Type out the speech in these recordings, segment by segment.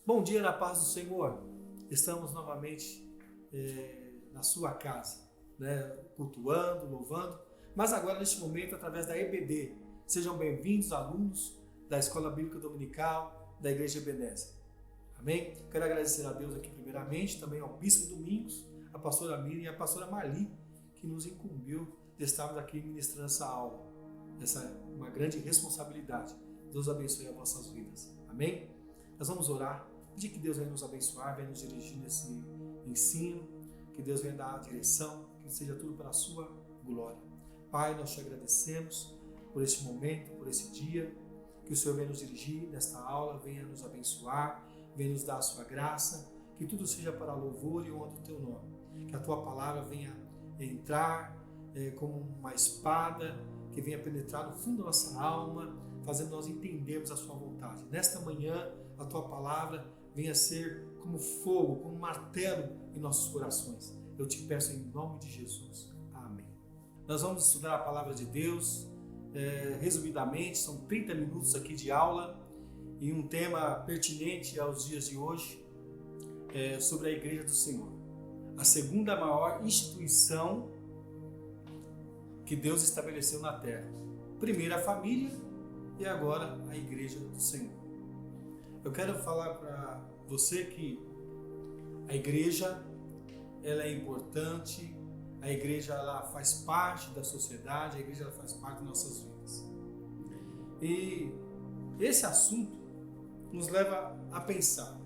Bom dia na paz do Senhor. Estamos novamente na sua casa, cultuando, louvando, mas agora neste momento através da EBD. Sejam bem-vindos alunos da Escola Bíblica Dominical da Igreja Ebenezer. Amém? Quero agradecer a Deus aqui primeiramente, também ao Bispo Domingos, a pastora Miriam e a pastora Marli, que nos incumbiu de estarmos aqui ministrando essa aula. Essa é uma grande responsabilidade. Deus abençoe as vossas vidas. Amém? Nós vamos orar. Pedir que Deus venha nos abençoar, venha nos dirigir nesse ensino, que Deus venha dar a direção, que seja tudo para a sua glória. Pai, nós te agradecemos por este momento, por esse dia, que o Senhor venha nos dirigir nesta aula, venha nos abençoar, venha nos dar a sua graça, que tudo seja para louvor e honra do teu nome. Que a tua palavra venha entrar como uma espada, que venha penetrar no fundo da nossa alma, fazendo nós entendermos a sua vontade. Nesta manhã, a tua palavra venha ser como fogo, como martelo em nossos corações. Eu te peço em nome de Jesus. Amém. Nós vamos estudar a palavra de Deus, resumidamente, são 30 minutos aqui de aula, e um tema pertinente aos dias de hoje, sobre a Igreja do Senhor. A segunda maior instituição que Deus estabeleceu na terra. Primeiro a família e agora a Igreja do Senhor. Eu quero falar para você que a igreja ela é importante, a igreja ela faz parte da sociedade, a igreja ela faz parte das nossas vidas. E esse assunto nos leva a pensar: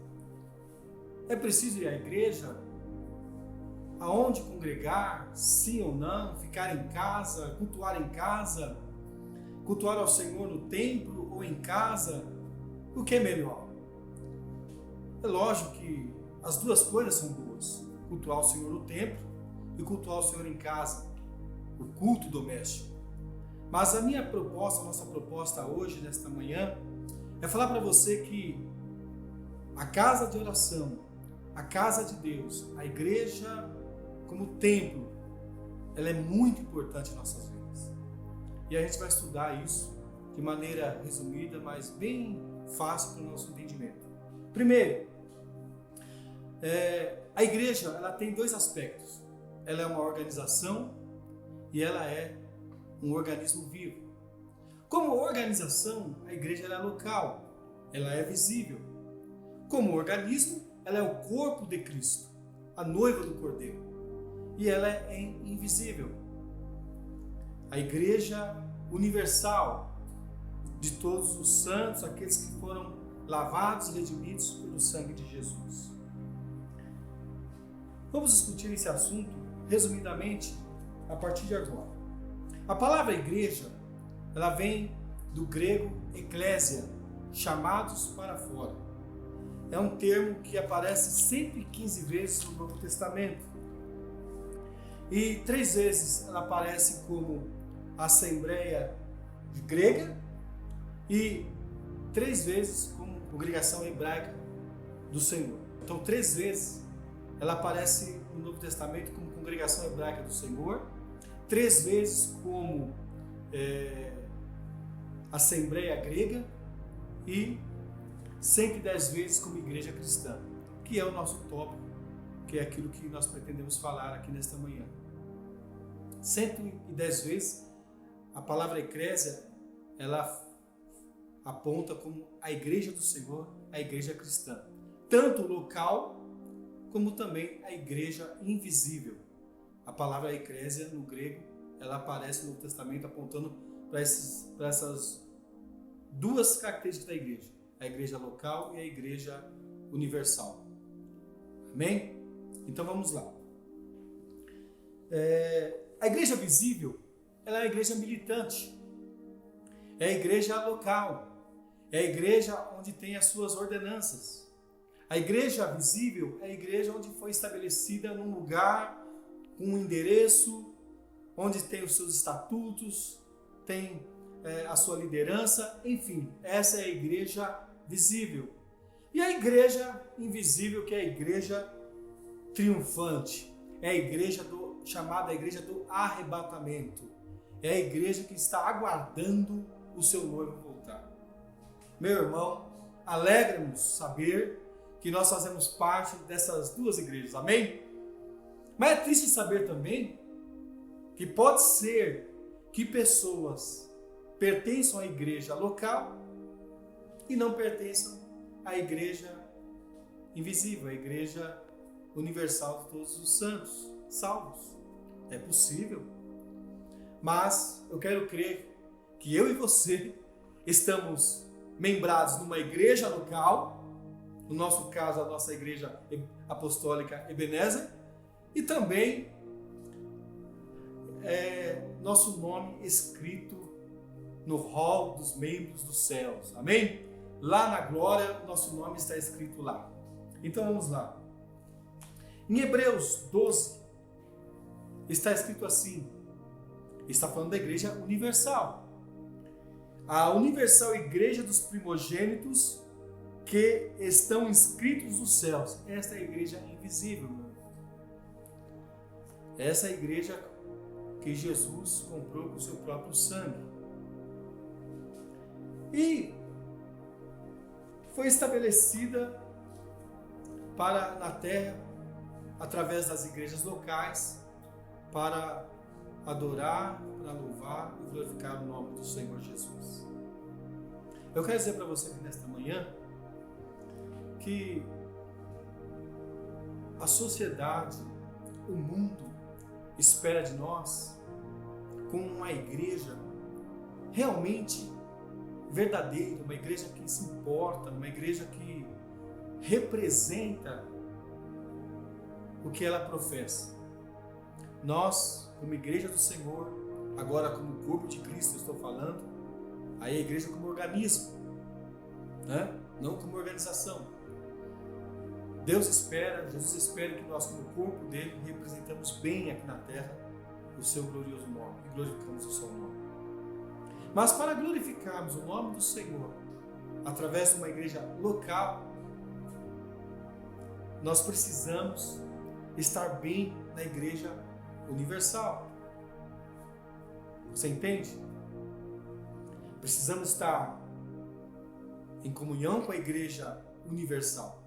é preciso ir à igreja? Aonde congregar? Sim ou não? Ficar em casa? Cultuar em casa? Cultuar ao Senhor no templo ou em casa? O que é melhor? É lógico que as duas coisas são boas. Cultuar o Senhor no templo e cultuar o Senhor em casa. O culto doméstico. Mas a minha proposta, a nossa proposta hoje, nesta manhã, é falar para você que a casa de oração, a casa de Deus, a igreja como templo, ela é muito importante em nossas vidas. E a gente vai estudar isso de maneira resumida, mas bem fácil para o nosso entendimento. Primeiro, a igreja ela tem dois aspectos. Ela é uma organização e ela é um organismo vivo. Como organização, a igreja ela é local, ela é visível. Como organismo, ela é o corpo de Cristo, a noiva do Cordeiro, e ela é invisível. A igreja universal de todos os santos, aqueles que foram lavados e redimidos pelo sangue de Jesus. Vamos discutir esse assunto resumidamente a partir de agora. A palavra igreja, ela vem do grego eclésia, chamados para fora. É um termo que aparece 115 vezes no Novo Testamento. E 3 vezes ela aparece como assembleia grega e 3 vezes como congregação hebraica do Senhor. Então 3 vezes ela aparece no Novo Testamento como congregação hebraica do Senhor, 3 vezes como assembleia grega e 110 vezes como igreja cristã, que é o nosso tópico, que é aquilo que nós pretendemos falar aqui nesta manhã. 110 vezes a palavra eclésia, ela aponta como a igreja do Senhor, a igreja cristã, tanto local como também a igreja invisível. A palavra eclésia no grego, ela aparece no Novo Testamento apontando para essas duas características da igreja, a igreja local e a igreja universal. Amém? Então vamos lá. A igreja visível, ela é a igreja militante, é a igreja local, é a igreja onde tem as suas ordenanças. A igreja visível é a igreja onde foi estabelecida num lugar, com um endereço, onde tem os seus estatutos, tem a sua liderança, enfim, essa é a igreja visível. E a igreja invisível, que é a igreja triunfante, é a igreja chamada a igreja do arrebatamento, é a igreja que está aguardando o seu noivo voltar. Meu irmão, alegra-nos saber que nós fazemos parte dessas duas igrejas, amém? Mas é triste saber também que pode ser que pessoas pertençam à igreja local e não pertençam à igreja invisível, à igreja universal de todos os santos, salvos. É possível. Mas eu quero crer que eu e você estamos membrados numa igreja local, no nosso caso a nossa igreja apostólica Ebenezer, e também nosso nome escrito no rol dos membros dos céus, amém? Lá na glória, nosso nome está escrito lá. Então vamos lá. Em Hebreus 12, está escrito assim, está falando da igreja universal. A universal igreja dos primogênitos que estão inscritos nos céus. Esta é a igreja invisível, meu irmão. Essa é a igreja que Jesus comprou com o seu próprio sangue. E foi estabelecida na terra, através das igrejas locais, para adorar, para louvar e glorificar o nome do Senhor Jesus. Eu quero dizer para você que nesta manhã, que a sociedade, o mundo, espera de nós como uma igreja realmente verdadeira, uma igreja que se importa, uma igreja que representa o que ela professa. Nós, como igreja do Senhor, agora como corpo de Cristo estou falando, aí a igreja como organismo, né? Não como organização. Deus espera, Jesus espera que nós, como corpo dele, representamos bem aqui na terra o seu glorioso nome e glorificamos o seu nome. Mas para glorificarmos o nome do Senhor através de uma igreja local, nós precisamos estar bem na igreja universal. Você entende? Precisamos estar em comunhão com a igreja universal,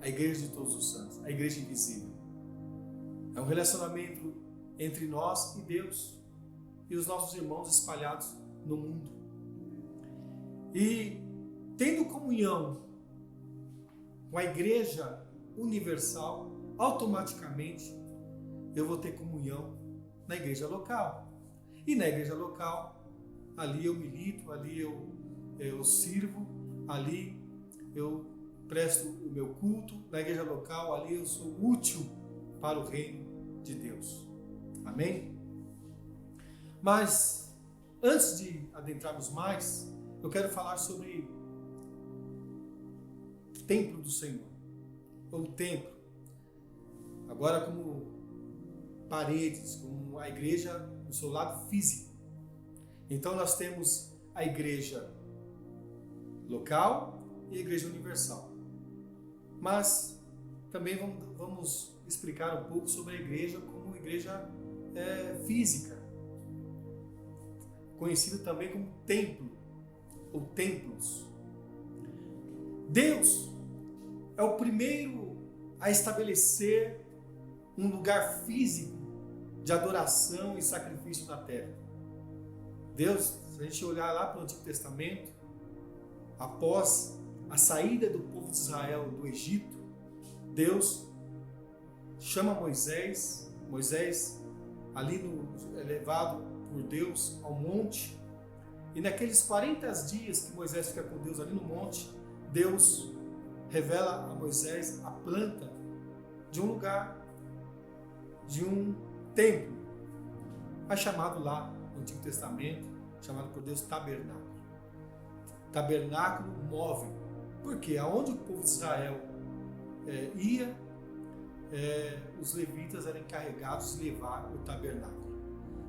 a igreja de todos os santos, a igreja invisível. É um relacionamento entre nós e Deus e os nossos irmãos espalhados no mundo. E tendo comunhão com a igreja universal, automaticamente eu vou ter comunhão na igreja local. E na igreja local, ali eu milito, ali eu sirvo, ali eu presto o meu culto. Na igreja local, ali eu sou útil para o reino de Deus. Amém? Mas antes de adentrarmos mais, eu quero falar sobre o templo do Senhor, ou o templo, agora como paredes, como a igreja no seu lado físico. Então nós temos a igreja local e a igreja universal. Mas também vamos explicar um pouco sobre a igreja como igreja física, conhecido também como templo ou templos. Deus é o primeiro a estabelecer um lugar físico de adoração e sacrifício na terra. Deus, se a gente olhar lá para o Antigo Testamento, após a saída do povo de Israel do Egito, Deus chama Moisés ali é levado por Deus ao monte, e naqueles 40 dias que Moisés fica com Deus ali no monte, Deus revela a Moisés a planta de um lugar, de um templo, mas chamado lá no Antigo Testamento, chamado por Deus tabernáculo. Tabernáculo móvel. Porque aonde o povo de Israel ia, os levitas eram encarregados de levar o tabernáculo.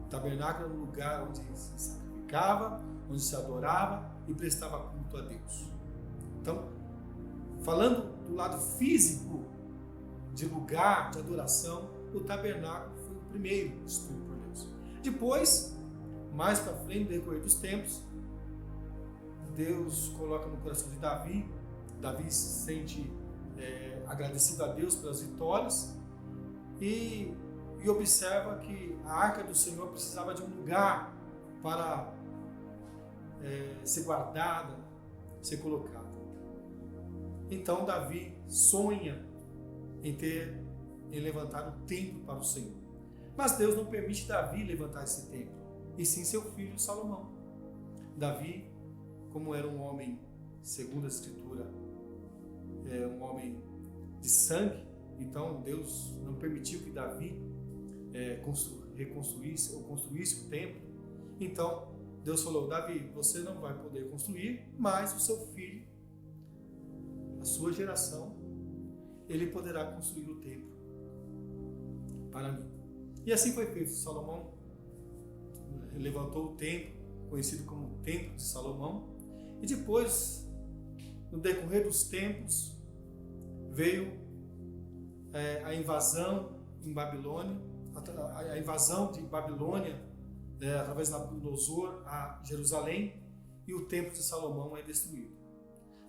O tabernáculo era um lugar onde se sacrificava, onde se adorava e prestava culto a Deus. Então, falando do lado físico de lugar de adoração, o tabernáculo foi o primeiro instituído por Deus. Depois, mais para frente, no decorrer dos tempos, Deus coloca no coração de Davi se sente agradecido a Deus pelas vitórias e observa que a arca do Senhor precisava de um lugar para ser guardada, ser colocada. Então Davi sonha em levantar um templo para o Senhor. Mas Deus não permite Davi levantar esse templo, e sim seu filho Salomão. Davi, como era um homem, segundo a Escritura, um homem de sangue, então Deus não permitiu que Davi reconstruísse ou construísse o templo. Então Deus falou: Davi, você não vai poder construir, mas o seu filho, a sua geração, ele poderá construir o templo para mim. E assim foi feito. Salomão levantou o templo, conhecido como o Templo de Salomão, e depois, no decorrer dos tempos, veio a invasão em Babilônia, a invasão de Babilônia através de Nabucodonosor a Jerusalém, e o Templo de Salomão é destruído.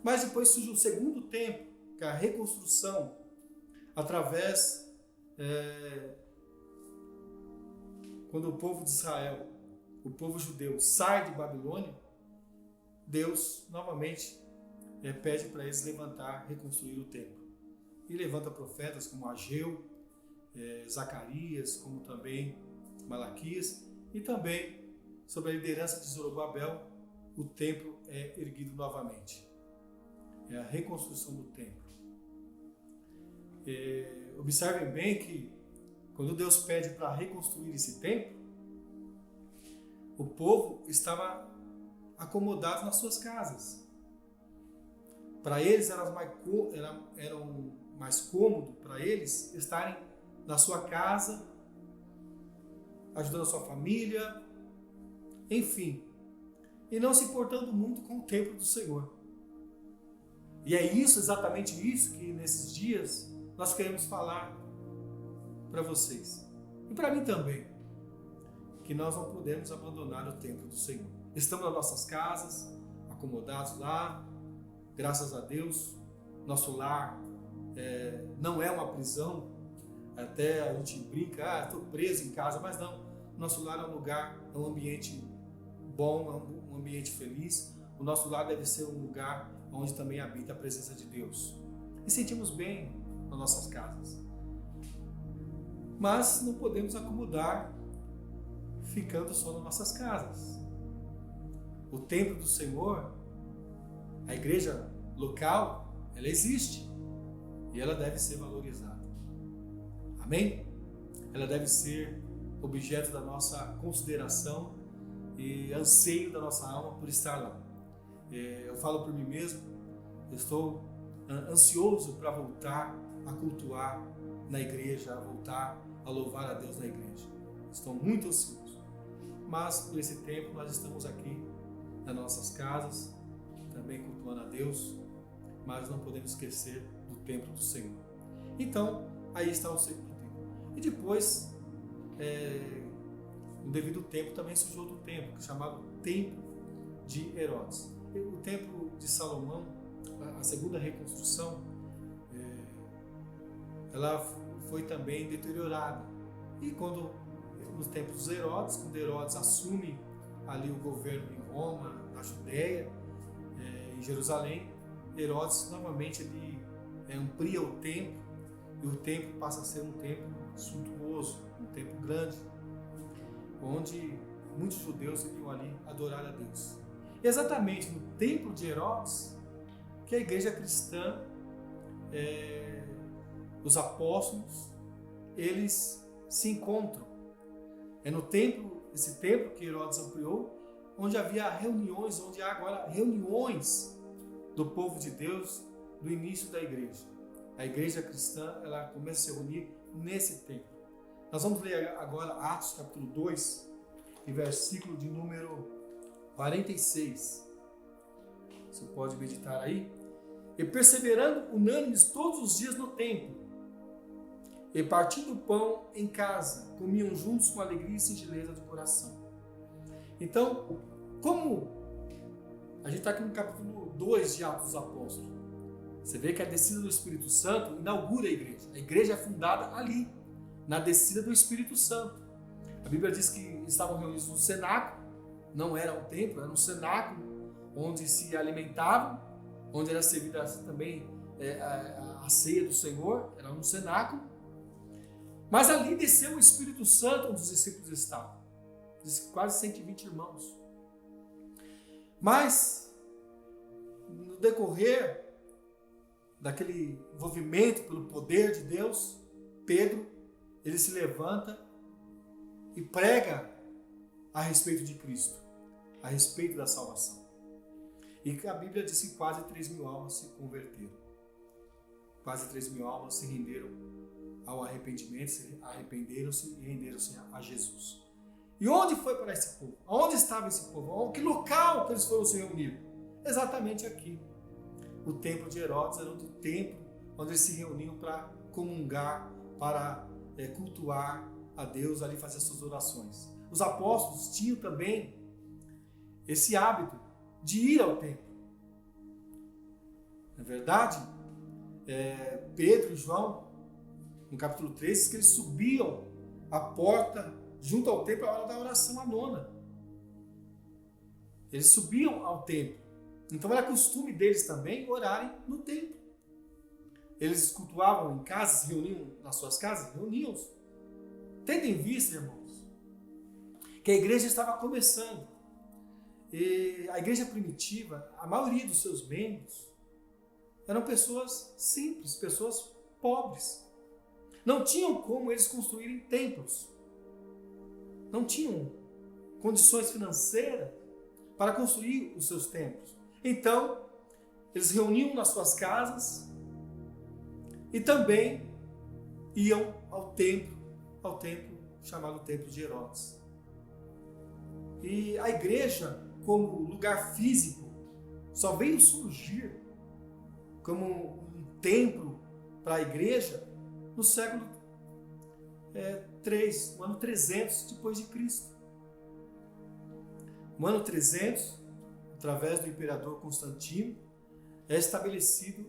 Mas depois surge o segundo templo, que é a reconstrução através quando o povo de Israel, o povo judeu, sai de Babilônia, Deus novamente pede para eles reconstruir o templo. E levanta profetas como Ageu, Zacarias, como também Malaquias, e também, sob a liderança de Zorobabel, o templo é erguido novamente. É a reconstrução do templo. Observem bem que quando Deus pede para reconstruir esse templo, o povo estava acomodado nas suas casas. Para eles era mais cômodo para eles estarem na sua casa, ajudando a sua família, enfim, e não se importando muito com o templo do Senhor. E é exatamente isso que nesses dias nós queremos falar para vocês e para mim também, que nós não podemos abandonar o templo do Senhor. Estamos nas nossas casas, acomodados lá, graças a Deus. Nosso lar não é uma prisão. Até a gente brinca, estou preso em casa, mas não. Nosso lar é um lugar, é um ambiente bom, é um ambiente feliz. O nosso lar deve ser um lugar onde também habita a presença de Deus. E sentimos bem nas nossas casas. Mas não podemos acomodar ficando só nas nossas casas. O templo do Senhor, a igreja local, ela existe e ela deve ser valorizada. Amém? Ela deve ser objeto da nossa consideração e anseio da nossa alma por estar lá. Eu falo por mim mesmo, eu estou ansioso para voltar a cultuar na igreja, a voltar a louvar a Deus na igreja. Estou muito ansioso. Mas por esse tempo nós estamos aqui nas nossas casas, também cultuando a Deus, mas não podemos esquecer do templo do Senhor. Então, aí está o segundo templo. E depois, no devido tempo, também surgiu outro templo, que é chamado Templo de Herodes. O templo de Salomão, a segunda reconstrução, ela foi também deteriorada. E quando, nos tempos dos Herodes, quando Herodes assume ali o governo em Roma, na Judéia, em Jerusalém, Herodes novamente ele amplia o templo, e o templo passa a ser um templo suntuoso, um templo grande, onde muitos judeus iriam ali adorar a Deus. Exatamente no templo de Herodes que a igreja cristã, os apóstolos, eles se encontram. É no templo, esse templo que Herodes ampliou, onde havia reuniões, onde há agora reuniões do povo de Deus do início da igreja. A igreja cristã, ela começa a se reunir nesse templo. Nós vamos ler agora Atos capítulo 2, e versículo de número 46. Você pode meditar aí. E perseverando unânimes todos os dias no templo, e partindo o pão em casa, comiam juntos com alegria e singeleza do coração. Então, como a gente está aqui no capítulo 2 de Atos dos Apóstolos, Você vê que a descida do Espírito Santo inaugura a igreja. A igreja é fundada ali, na descida do Espírito Santo. A Bíblia diz que estavam reunidos no cenáculo, não era um templo, era um cenáculo onde se alimentavam, onde era servida também a ceia do Senhor, era um cenáculo. Mas ali desceu o Espírito Santo onde os discípulos estavam. Quase 120 irmãos. Mas, no decorrer daquele envolvimento pelo poder de Deus, Pedro, ele se levanta e prega a respeito de Cristo, a respeito da salvação. E a Bíblia diz que quase 3.000 almas se converteram. Quase 3.000 almas se renderam ao arrependimento, se arrependeram-se e renderam-se a Jesus. E onde foi para esse povo? Onde estava esse povo? Que local que eles foram se reunir? Exatamente aqui. O templo de Herodes era o templo onde eles se reuniam para comungar, para cultuar a Deus, ali fazer suas orações. Os apóstolos tinham também esse hábito de ir ao templo. Na verdade, Pedro e João, no capítulo 3, diz que eles subiam a porta junto ao templo à hora da oração, a nona. Eles subiam ao templo. Então era costume deles também orarem no templo. Eles cultuavam em casa, se reuniam nas suas casas, reuniam-se. Tendo em vista, irmãos, que a igreja estava começando. E a igreja primitiva, a maioria dos seus membros eram pessoas simples, pessoas pobres. Não tinham como eles construírem templos. Não tinham condições financeiras para construir os seus templos. Então, eles reuniam nas suas casas e também iam ao templo chamado Templo de Herodes. E a igreja, como lugar físico, só veio surgir como um templo para a igreja no século 3, no ano 300 depois de Cristo. No ano 300, através do imperador Constantino, é estabelecido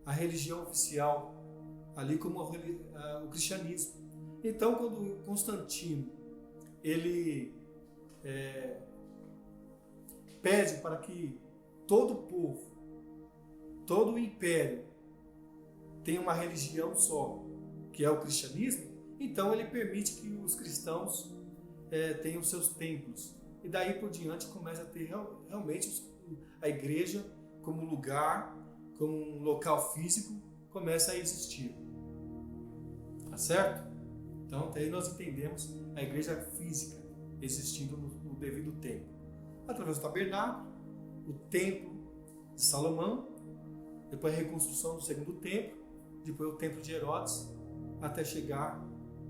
a religião oficial, ali como o cristianismo. Então, quando Constantino ele pede para que todo o povo, todo o império tenha uma religião só, que é o cristianismo, então ele permite que os cristãos tenham seus templos. E daí por diante começa a ter realmente a igreja como lugar, como um local físico, começa a existir. Tá certo? Então daí nós entendemos a igreja física existindo no devido tempo. Através do tabernáculo, o templo de Salomão, depois a reconstrução do segundo templo, depois o templo de Herodes, até chegar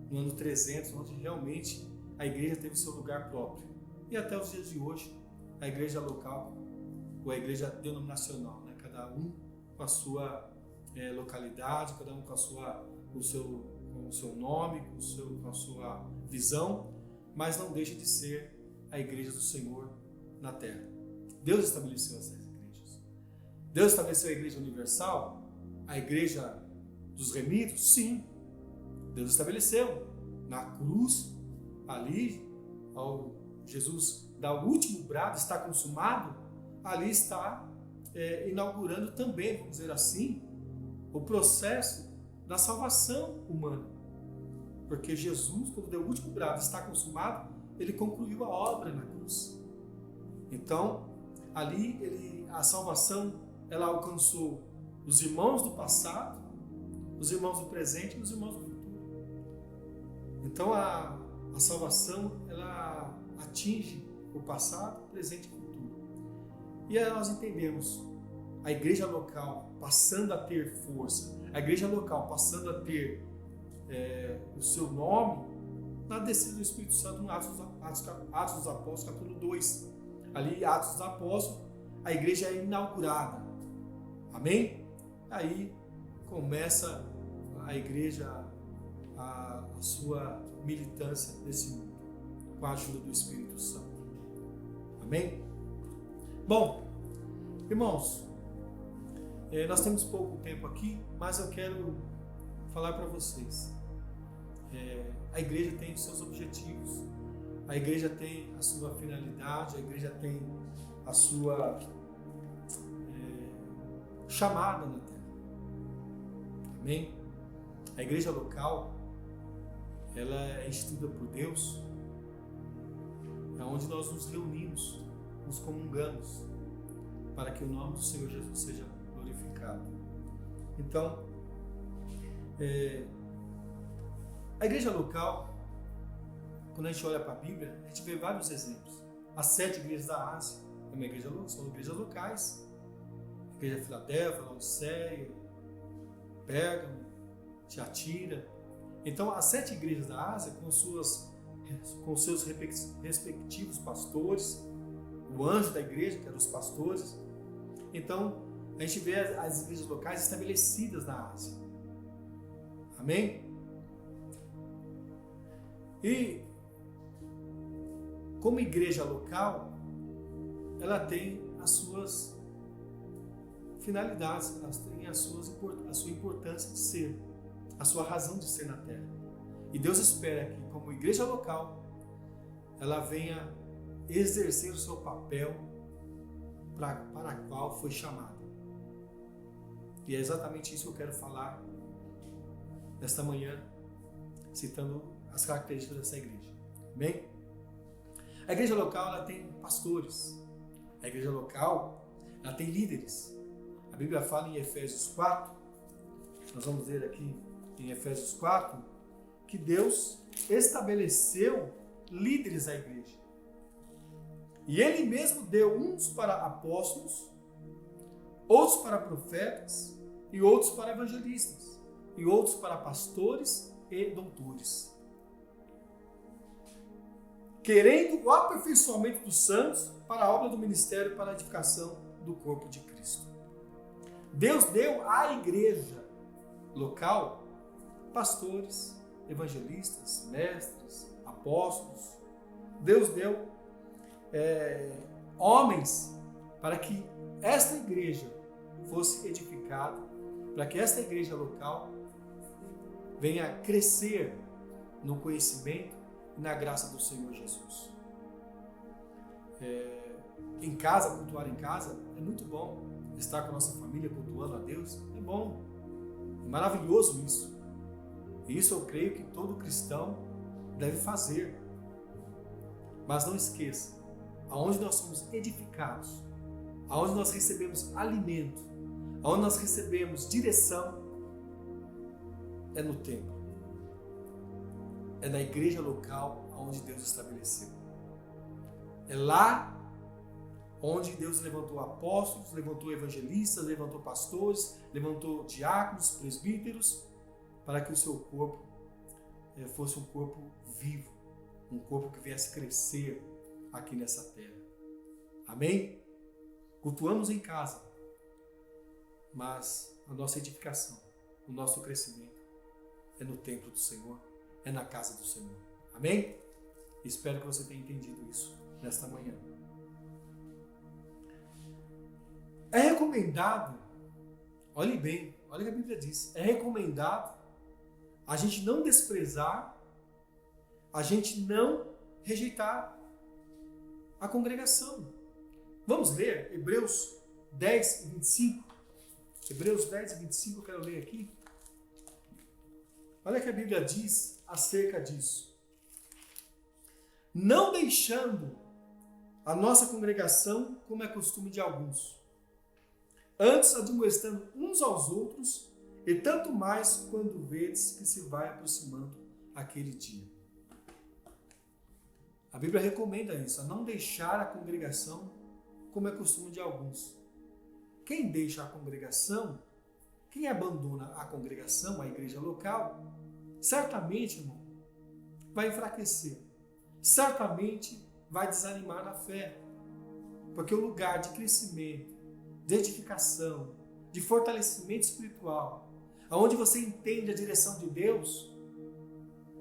no ano 300, onde realmente a igreja teve seu lugar próprio. E até os dias de hoje, a igreja local, ou a igreja denominacional, né? Cada um com a sua localidade, cada um com o seu nome, com a sua visão, mas não deixa de ser a igreja do Senhor na terra. Deus estabeleceu essas igrejas. Deus estabeleceu a igreja universal, a igreja dos remidos? Sim. Deus estabeleceu. Na cruz, ali, ao Jesus dar o último brado, está consumado, ali está inaugurando também, vamos dizer assim, o processo da salvação humana. Porque Jesus, quando deu o último brado, está consumado, ele concluiu a obra na cruz. Então, ali a salvação, ela alcançou os irmãos do passado, os irmãos do presente e os irmãos do futuro. Então, a salvação, ela atinge o passado, o presente e o futuro. E aí nós entendemos a igreja local passando a ter força, a igreja local passando a ter o seu nome na descida do Espírito Santo no Atos dos Apóstolos, capítulo 2. Ali, Atos dos Apóstolos, a igreja é inaugurada. Amém? Aí começa a igreja a sua militância nesse mundo, com a ajuda do Espírito Santo. Amém? Bom, irmãos, Nós temos pouco tempo aqui, mas eu quero falar para vocês. A igreja tem os seus objetivos, a igreja tem a sua finalidade, a igreja tem a sua chamada na terra. Amém? A igreja local, ela é instituída por Deus, é onde nós nos reunimos, nos comungamos, para que o nome do Senhor Jesus seja glorificado. Então, a igreja local, quando a gente olha para a Bíblia, a gente vê vários exemplos. As 7 igrejas da Ásia são igrejas locais. A igreja de Filadélfia, Laodiceia, Pérgamo, Tiatira. Então, as 7 igrejas da Ásia, com seus respectivos pastores, o anjo da igreja, que eram os pastores. Então, a gente vê as igrejas locais estabelecidas na Ásia. Amém? E, como igreja local, ela tem as suas finalidades, elas têm a sua importância de ser, a sua razão de ser na terra. E Deus espera que, como igreja local, ela venha exercer o seu papel para a qual foi chamada. E é exatamente isso que eu quero falar nesta manhã, citando as características dessa igreja. Bem, a igreja local, ela tem pastores. A igreja local, ela tem líderes. A Bíblia fala em Efésios 4, nós vamos ler aqui em Efésios 4, que Deus estabeleceu líderes da igreja. E Ele mesmo deu uns para apóstolos, outros para profetas, e outros para evangelistas, e outros para pastores e doutores, querendo o aperfeiçoamento dos santos para a obra do ministério, para a edificação do corpo de Cristo. Deus deu à igreja local pastores, evangelistas, mestres, apóstolos. Deus deu homens para que esta igreja fosse edificada, para que esta igreja local venha crescer no conhecimento e na graça do Senhor Jesus. Em casa, cultuar em casa, é muito bom. Estar com a nossa família cultuando a Deus é bom, é maravilhoso isso. E isso eu creio que todo cristão deve fazer. Mas não esqueça, aonde nós somos edificados, aonde nós recebemos alimento, aonde nós recebemos direção, é no templo. É na igreja local onde Deus estabeleceu. É lá onde Deus levantou apóstolos, levantou evangelistas, levantou pastores, levantou diáconos, presbíteros, para que o seu corpo fosse um corpo vivo, um corpo que viesse crescer aqui nessa terra. Amém? Cultuamos em casa, mas a nossa edificação, o nosso crescimento é no templo do Senhor, é na casa do Senhor. Amém? Espero que você tenha entendido isso nesta manhã. É recomendado, olhe bem, olha o que a Bíblia diz, é recomendado a gente não desprezar, a gente não rejeitar a congregação. Vamos ler Hebreus 10 e 25. Hebreus 10 e 25 eu quero ler aqui. Olha o que a Bíblia diz acerca disso. Não deixando a nossa congregação como é costume de alguns, antes admoestando uns aos outros, e tanto mais quando vedes que se vai aproximando aquele dia. A Bíblia recomenda isso, a não deixar a congregação como é costume de alguns. Quem deixa a congregação, quem abandona a congregação, a igreja local, certamente, irmão, vai enfraquecer. Certamente vai desanimar na fé. Porque o lugar de crescimento, de edificação, de fortalecimento espiritual, onde você entende a direção de Deus,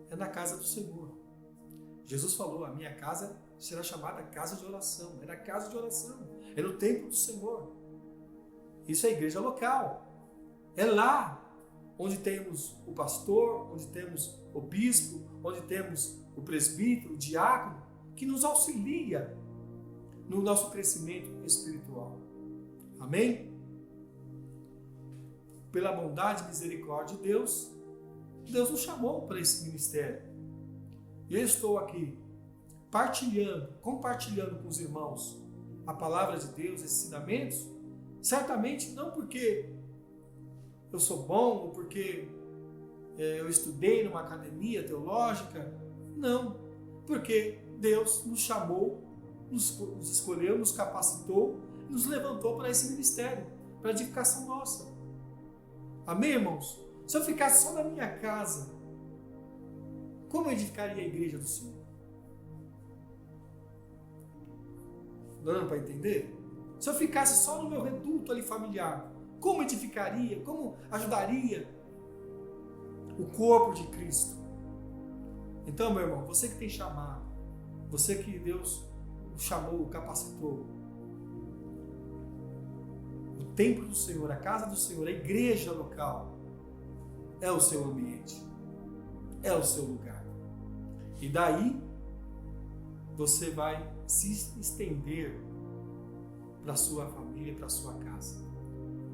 é na casa do Senhor. Jesus falou, a minha casa será chamada casa de oração. É na casa de oração, é no templo do Senhor. Isso é a igreja local. É lá onde temos o pastor, onde temos o bispo, onde temos o presbítero, o diácono, que nos auxilia no nosso crescimento espiritual. Amém? Pela bondade e misericórdia de Deus, Deus nos chamou para esse ministério. E eu estou aqui compartilhando com os irmãos a palavra de Deus, esses ensinamentos, certamente não porque eu sou bom ou porque eu estudei numa academia teológica, não, porque Deus nos chamou, nos escolheu, nos capacitou, nos levantou para esse ministério, para a edificação nossa. Amém, irmãos? Se eu ficasse só na minha casa, como eu edificaria a igreja do Senhor? Dando para entender? Se eu ficasse só no meu reduto ali familiar, como edificaria, como ajudaria o corpo de Cristo? Então, meu irmão, você que tem chamado, você que Deus o chamou, o capacitou, o templo do Senhor, a casa do Senhor, a igreja local, é o seu ambiente, é o seu lugar. E daí você vai se estender para a sua família, para a sua casa.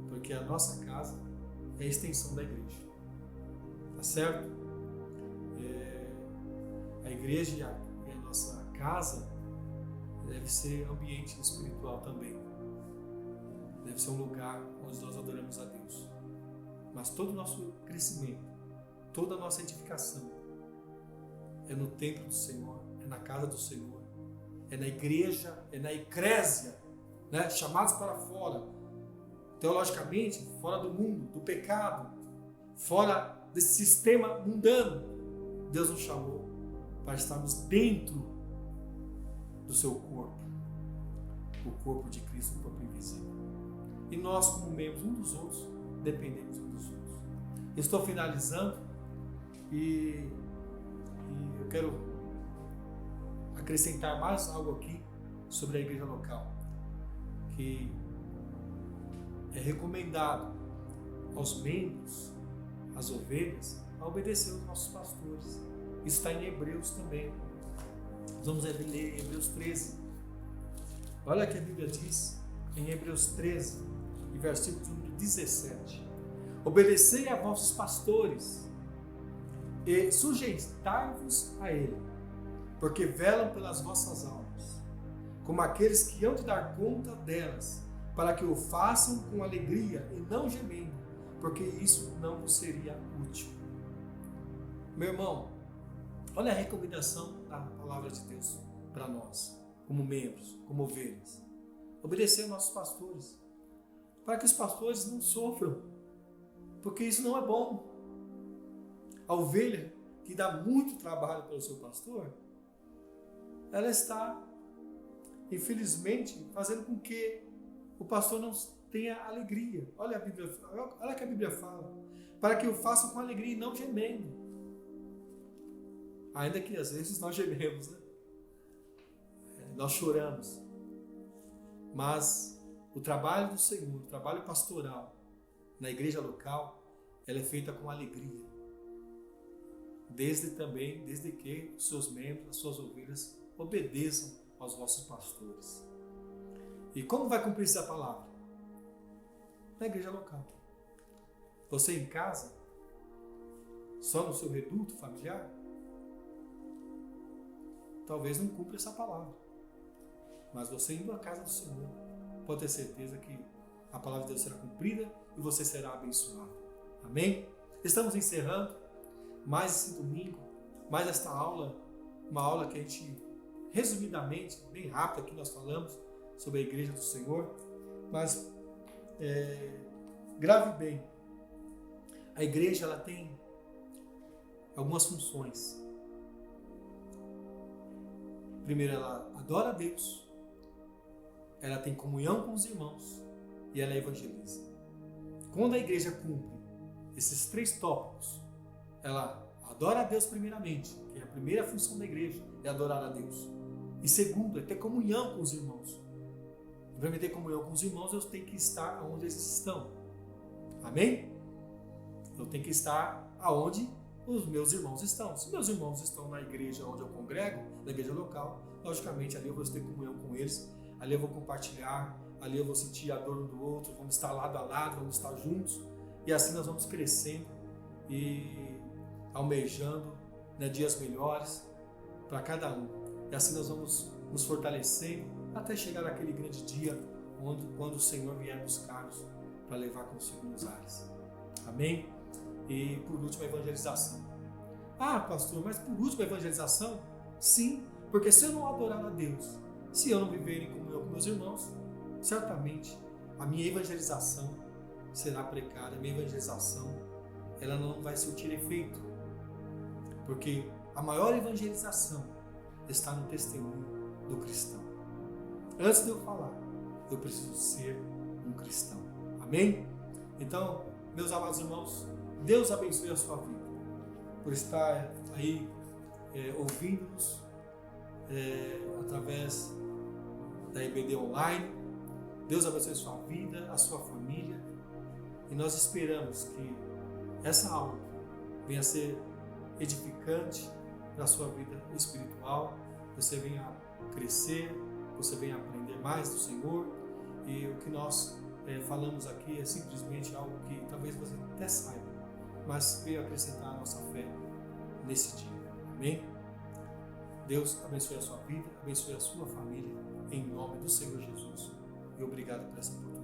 Porque a nossa casa é a extensão da igreja. Tá certo? A igreja e a nossa casa deve ser ambiente espiritual também. Deve ser um lugar onde nós adoramos a Deus. Mas todo o nosso crescimento, toda a nossa edificação é no templo do Senhor, é na casa do Senhor, é na igreja, é na eclésia, né? Chamados para fora, teologicamente, fora do mundo, do pecado, fora desse sistema mundano. Deus nos chamou para estarmos dentro do seu corpo, o corpo de Cristo, o corpo invisível. E nós, como membros uns dos outros, dependemos uns dos outros. Estou finalizando e eu quero acrescentar mais algo aqui sobre a igreja local, que é recomendado aos membros, às ovelhas, a obedecer aos nossos pastores. Isso está em Hebreus também. Vamos ler Hebreus 13. Olha o que a Bíblia diz em Hebreus 13, versículo número 17. Obedecei a vossos pastores e sujeitai-vos a ele, porque velam pelas vossas almas, como aqueles que hão de dar conta delas, para que o façam com alegria e não gemendo, porque isso não vos seria útil. Meu irmão, olha a recomendação da palavra de Deus para nós, como membros, como ovelhas. Obedecer aos nossos pastores, para que os pastores não sofram, porque isso não é bom. A ovelha que dá muito trabalho pelo seu pastor, ela está, infelizmente, fazendo com que o pastor não tenha alegria. Olha o que a Bíblia fala, para que o façam com alegria e não gemendo. Ainda que às vezes nós gememos, né? Nós choramos, mas o trabalho do Senhor, o trabalho pastoral na igreja local, ela é feita com alegria. Desde que os seus membros, as suas ovelhas, obedeçam aos vossos pastores. E como vai cumprir essa palavra? Na igreja local. Você em casa, só no seu reduto familiar, talvez não cumpra essa palavra. Mas você indo à casa do Senhor, pode ter certeza que a palavra de Deus será cumprida e você será abençoado. Amém? Estamos encerrando mais esse domingo, mais esta aula, uma aula que a gente, resumidamente, bem rápido aqui nós falamos sobre a igreja do Senhor, mas grave bem, a igreja ela tem algumas funções. Primeiro, ela adora a Deus, ela tem comunhão com os irmãos e ela evangeliza. Quando a igreja cumpre esses 3 tópicos, ela adora a Deus primeiramente, que é a primeira função da igreja, é adorar a Deus. E segundo, é ter comunhão com os irmãos. Para me ter comunhão com os irmãos, eu tenho que estar onde eles estão. Amém? Eu tenho que estar aonde os meus irmãos estão. Se meus irmãos estão na igreja onde eu congrego, na igreja local, logicamente ali eu vou ter comunhão com eles, ali eu vou compartilhar, ali eu vou sentir a dor um do outro, vamos estar lado a lado, vamos estar juntos, e assim nós vamos crescendo e almejando, né, dias melhores para cada um. E assim nós vamos nos fortalecendo até chegar naquele grande dia quando o Senhor vier buscar-nos para levar consigo nos ares. Amém? E por último, a evangelização. Ah, pastor, mas por último a evangelização? Sim, porque se eu não adorar a Deus, se eu não viver em comunhão com meus irmãos, certamente a minha evangelização será precária, a minha evangelização ela não vai surtir efeito, porque a maior evangelização está no testemunho do cristão. Antes de eu falar, eu preciso ser um cristão. Amém? Então, meus amados irmãos, Deus abençoe a sua vida por estar aí ouvindo-nos através da EBD Online. Deus abençoe a sua vida, a sua família, e nós esperamos que essa aula venha a ser edificante para a sua vida espiritual, você venha crescer, você venha aprender mais do Senhor, e o que nós falamos aqui é simplesmente algo que talvez você até saiba, mas veio acrescentar a nossa fé nesse dia. Amém? Deus abençoe a sua vida, abençoe a sua família, em nome do Senhor Jesus. E obrigado por essa oportunidade.